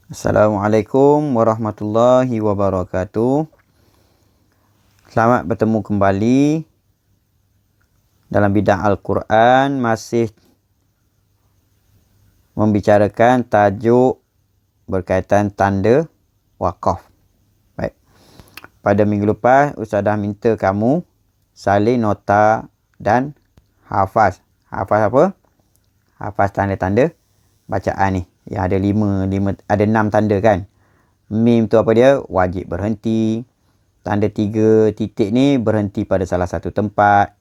Assalamualaikum warahmatullahi wabarakatuh. Selamat bertemu kembali dalam bidang Al-Quran, masih membicarakan tajuk berkaitan tanda wakaf. Baik. Pada minggu lepas Ustaz dah minta kamu salin nota dan hafaz. Hafaz apa? Hafaz tanda-tanda bacaan ni. Yang ada ada 6 tanda kan. Mim tu apa dia? Wajib berhenti. Tanda 3 titik ni berhenti pada salah satu tempat.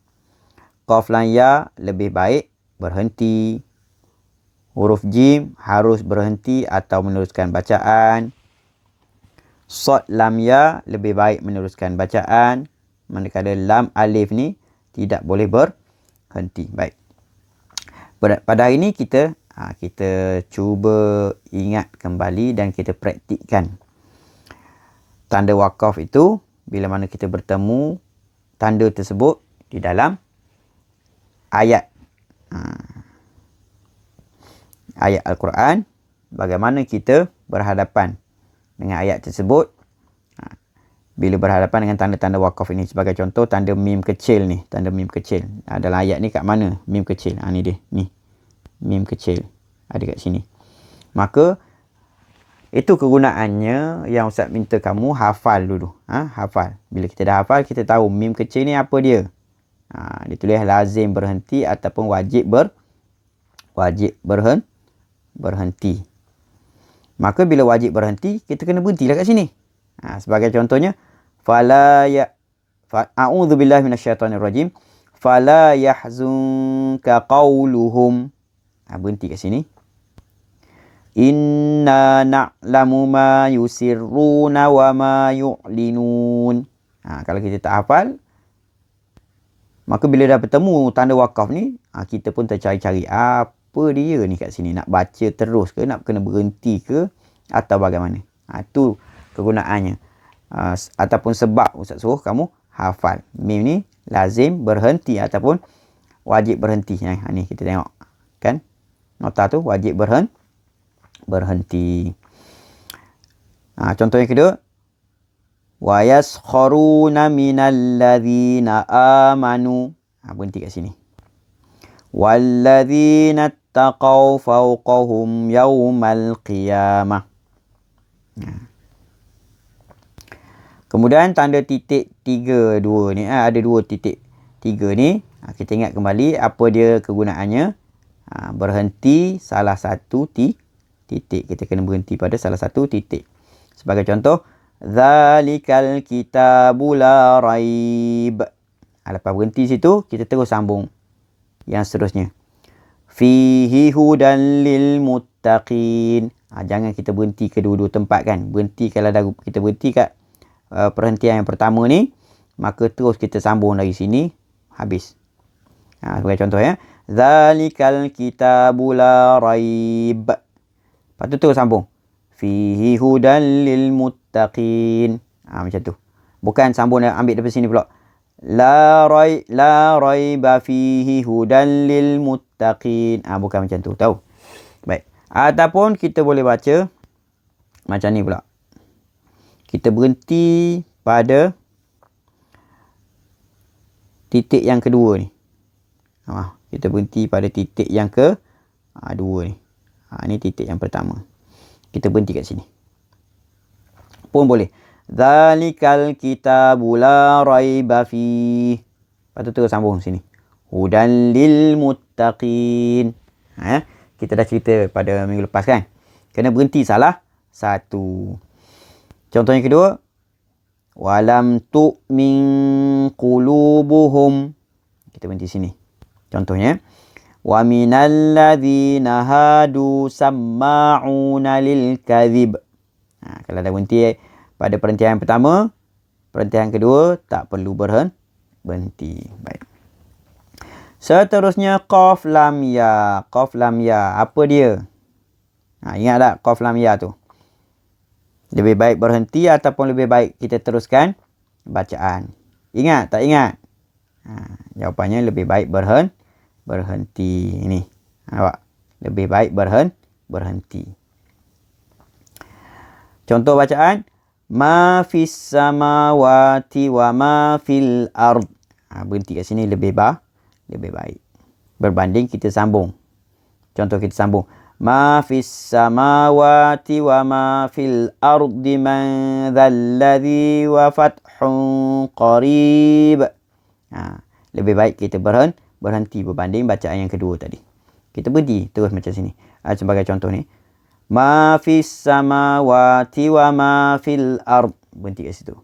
Qaf lam ya lebih baik berhenti. Huruf jim harus berhenti atau meneruskan bacaan. Shad lam ya lebih baik meneruskan bacaan. Manakala lam alif ni tidak boleh berhenti. Baik. Pada hari ni kita cuba ingat kembali dan kita praktikkan. Tanda wakaf itu bila mana kita bertemu tanda tersebut di dalam ayat. Ayat Al-Quran, bagaimana kita berhadapan dengan ayat tersebut. Bila berhadapan dengan tanda-tanda wakaf ini, sebagai contoh tanda mim kecil ni, tanda mim kecil. Dalam ayat ni kat mana mim kecil? Ni dia, ni. Mim kecil ada kat sini. Maka itu kegunaannya yang Ustaz minta kamu hafal dulu. Hafal. Bila kita dah hafal, kita tahu mim kecil ni apa dia. Dia tulis lazim berhenti ataupun wajib berhenti. Maka bila wajib berhenti, kita kena berhentilah kat sini. Sebagai contohnya, a'udzubillahi minasyaitonirrajim. Fala yahzunka qawluhum. Berhenti kat sini. Inna na'lamu ma yusirruna wa ma yu'linun. Kalau kita tak hafal, maka bila dah bertemu tanda wakaf ni, kita pun tercari-cari apa dia ni kat sini. Nak baca terus ke, nak kena berhenti ke, atau bagaimana. Itu kegunaannya. Ataupun sebab Ustaz suruh kamu hafal. Mim ni lazim berhenti ataupun wajib berhenti. Ni kita tengok. Kan? Nota tu wajib berhenti. Contoh yang kedua. Wa yaskharuna minal ladzina amanu. Berhenti kat sini. Walladzina taqaw fawqahum yawmal qiyamah. Kemudian tanda titik 3 2 ni, ada 2 titik 3 ni. Kita ingat kembali apa dia kegunaannya. Berhenti salah satu titik. Kita kena berhenti pada salah satu titik. Sebagai contoh, Zalikal kitabu la raib. Lepas berhenti situ, kita terus sambung yang seterusnya. Fihi hudan lil muttaqin. Jangan kita berhenti kedua-dua tempat kan. Berhenti kalau dah kita berhenti kat perhentian yang pertama ni, maka terus kita sambung dari sini habis. Sebagai contoh ya. Zalikal kitabu la raib. Lepas tu terus sambung. Fihi hudan lil muttaqin. Macam tu. Bukan sambung ambil dari sini pula. La raiba fihi hudan lil muttaqin. Bukan macam tu. Tahu? Baik. Ataupun kita boleh baca macam ni pula. Kita berhenti pada titik yang kedua ni. Kita berhenti pada titik yang kedua ni. Ni titik yang pertama. Kita berhenti kat sini. Pun boleh. Zalikal kitabu la raiba fi. Lepas tu terus sambung sini. Hudan lil muttaqin. Kita dah cerita pada minggu lepas kan. Kena berhenti salah satu. Contoh yang kedua. Walam tu'min qulubuhum. Kita berhenti sini. Contohnya. Wa minal ladzina hadu samma'una lil kadhib. Kalau dah berhenti pada perhentian yang pertama, perhentian kedua tak perlu berhenti. Baik. Seterusnya qaf lam ya. Qaf lam ya. Apa dia? Ingat tak qaf lam ya tu? Lebih baik berhenti ataupun lebih baik kita teruskan bacaan? Ingat tak ingat? Jawapannya lebih baik berhenti. Ini. Nampak? Lebih baik berhenti. Contoh bacaan. Ma fis samawati wa ma fil ard. Berhenti kat sini lebih baik. Berbanding kita sambung. Contoh kita sambung. Ma fis samawati wa ma fil ardi man dzalladzi wa fathun qarib. Lebih baik kita berhenti berbanding bacaan yang kedua tadi. Kita berhenti terus macam sini. Sebagai contoh ni. Ma fis samawati wa ma fil ard. Berhenti kat situ.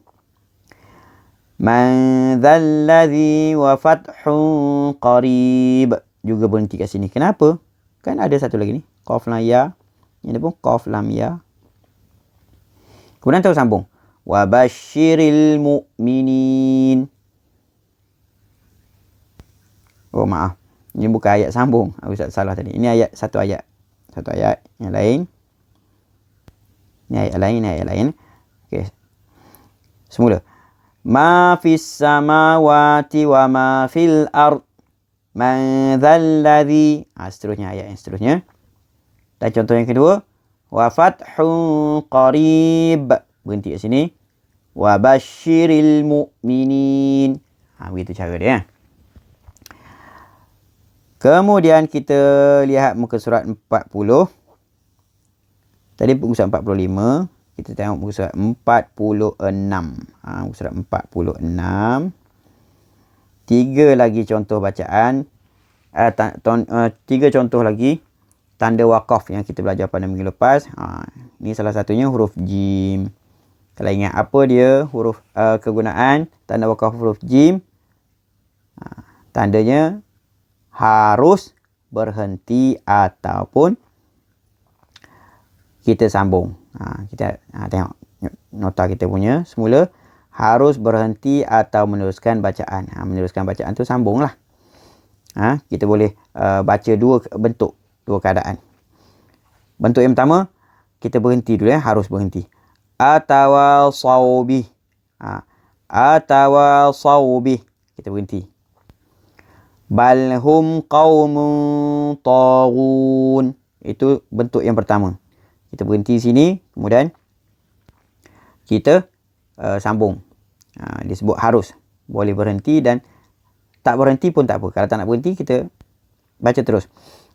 Man dzalladzi wa fathun qarib. Juga berhenti kat sini. Kenapa? Kan ada satu lagi ni. Qaf lam ya. Ini pun qaf lam ya. Kemudian terus sambung. Wa basyiril mu'minin. Oh maaf. Ini bukan ayat sambung. Ustaz salah tadi. Ini ayat satu ayat. Satu ayat yang lain. Ini ayat lain. Okey. Semula. Ma fis samawati wa ma fil ard. Man dzalladzi. Seterusnya ayat yang seterusnya. Dan contoh yang kedua. Wa fathun qarib. Berhenti kat sini. Wa basyiril mu'minin. Begitu cara dia. Kemudian kita lihat muka surat 40. Tadi muka surat 45. Kita tengok muka surat 46. Muka surat 46. 3 lagi contoh bacaan. 3 contoh lagi. Tanda wakaf yang kita belajar pada minggu lepas. Ini salah satunya huruf jim. Kalau ingat apa dia huruf kegunaan tanda wakaf huruf jim. Tandanya harus berhenti ataupun kita sambung. Kita tengok nota kita punya semula harus berhenti atau meneruskan bacaan. Meneruskan bacaan tu sambunglah. Kita boleh baca dua bentuk, dua keadaan. Bentuk yang pertama kita berhenti dulu harus berhenti. Atawasau bih. Atawasau bih. Kita berhenti. Bal hum qaumun taghun. Itu bentuk yang pertama. Kita berhenti sini, kemudian kita sambung. Disebut harus. Boleh berhenti dan tak berhenti pun tak apa. Kalau tak nak berhenti, kita baca terus.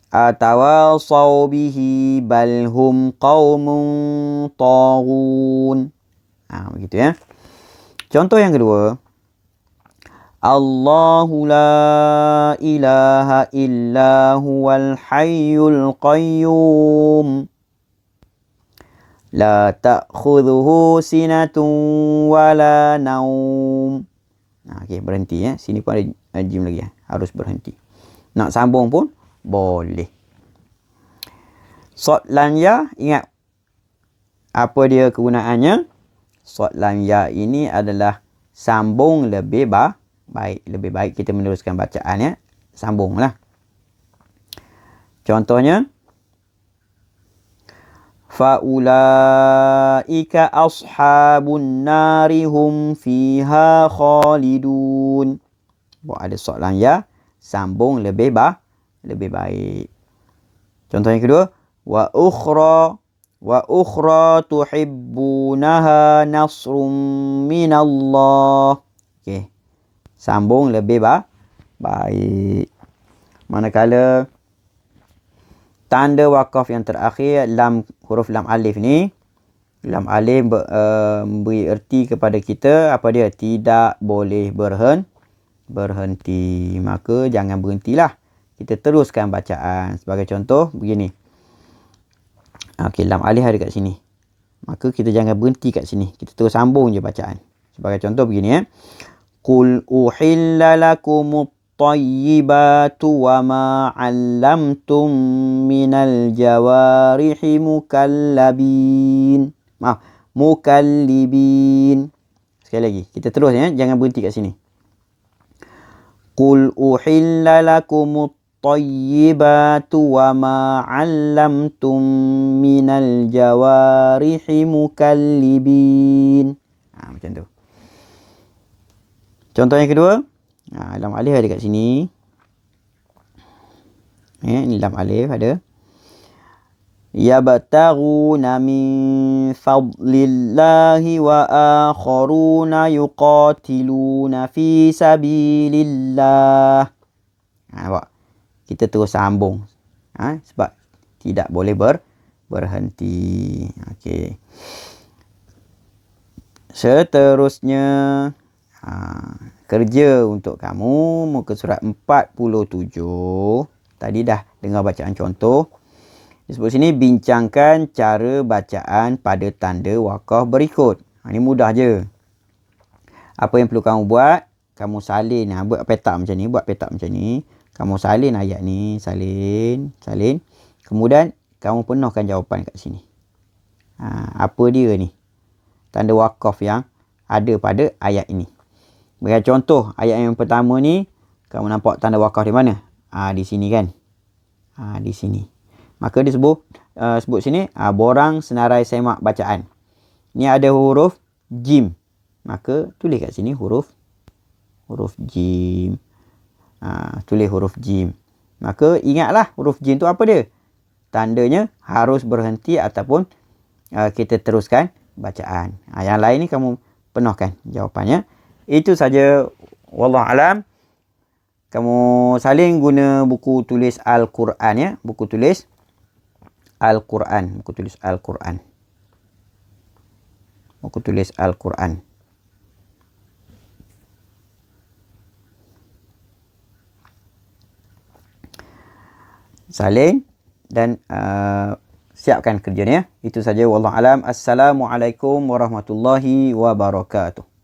Atawasau bihi bal hum qaumun taghun. Begitu ya. Contoh yang kedua. Allahu la ilaha illa huwal hayyul qayyum. La ta'khudhuhu sinatun wala naum. Okey, berhenti ya. Sini pun ada jim lagi ya. Harus berhenti. Nak sambung pun boleh. Sod lam ya, ingat apa dia kegunaannya? Sod lam ya ini adalah sambung lebih baik. Lebih baik kita meneruskan bacaan ya. Sambunglah. Contohnya faulaika ashabun nari hum fiha khalidun. Ada soalan ya, sambung lebih baik. Contoh yang kedua, wa ukhra tuhibbunaha nasrum minallah. Okey. Sambung lebih baik. Manakala tanda wakaf yang terakhir huruf lam alif ni, lam alif memberi erti kepada kita apa dia? Tidak boleh berhenti. Maka jangan berhentilah. Kita teruskan bacaan. Sebagai contoh begini. Okey, lam alif ada kat sini. Maka kita jangan berhenti kat sini. Kita terus sambung je bacaan. Sebagai contoh begini ya. Qul uhilla lakumut tayyibatu wa ma 'allamtum minal jawarihi mukallibin. Sekali lagi, kita terus ya, jangan berhenti kat sini. Qul uhilla lakumut tayyibatu wa ma 'allamtum minal jawarihi mukallibin. Macam tu. Contoh yang kedua, lam alif ada kat sini. Ini lam alif ada. yabtaghuna min fadlillahi wa akharuna yuqatiluna fi sabilillah. Nampak? Kita terus sambung. Sebab tidak boleh berhenti. Okey. Seterusnya, kerja untuk kamu, muka surat 47. Tadi dah dengar bacaan contoh. Disebut sini, bincangkan cara bacaan pada tanda wakaf berikut. Ini mudah je. Apa yang perlu kamu buat? Kamu salin. Buat petak macam ni. Kamu salin ayat ni. Salin. Kemudian, kamu penuhkan jawapan kat sini. Apa dia ni? Tanda wakaf yang ada pada ayat ini. Bagi contoh, ayat yang pertama ni, kamu nampak tanda wakaf di mana? Di sini kan? Di sini. Maka disebut sebut sini, borang senarai semak bacaan. Ni ada huruf jim. Maka tulis kat sini huruf jim. Tulis huruf jim. Maka ingatlah huruf jim tu apa dia? Tandanya harus berhenti ataupun kita teruskan bacaan. Yang lain ni kamu penuhkan jawapannya. Itu saja. Wallahualam. Kamu salin guna buku tulis Al-Quran ya. Buku tulis Al-Quran. Salin dan siapkan kerjanya. Itu saja. Wallahualam. Assalamualaikum warahmatullahi wabarakatuh.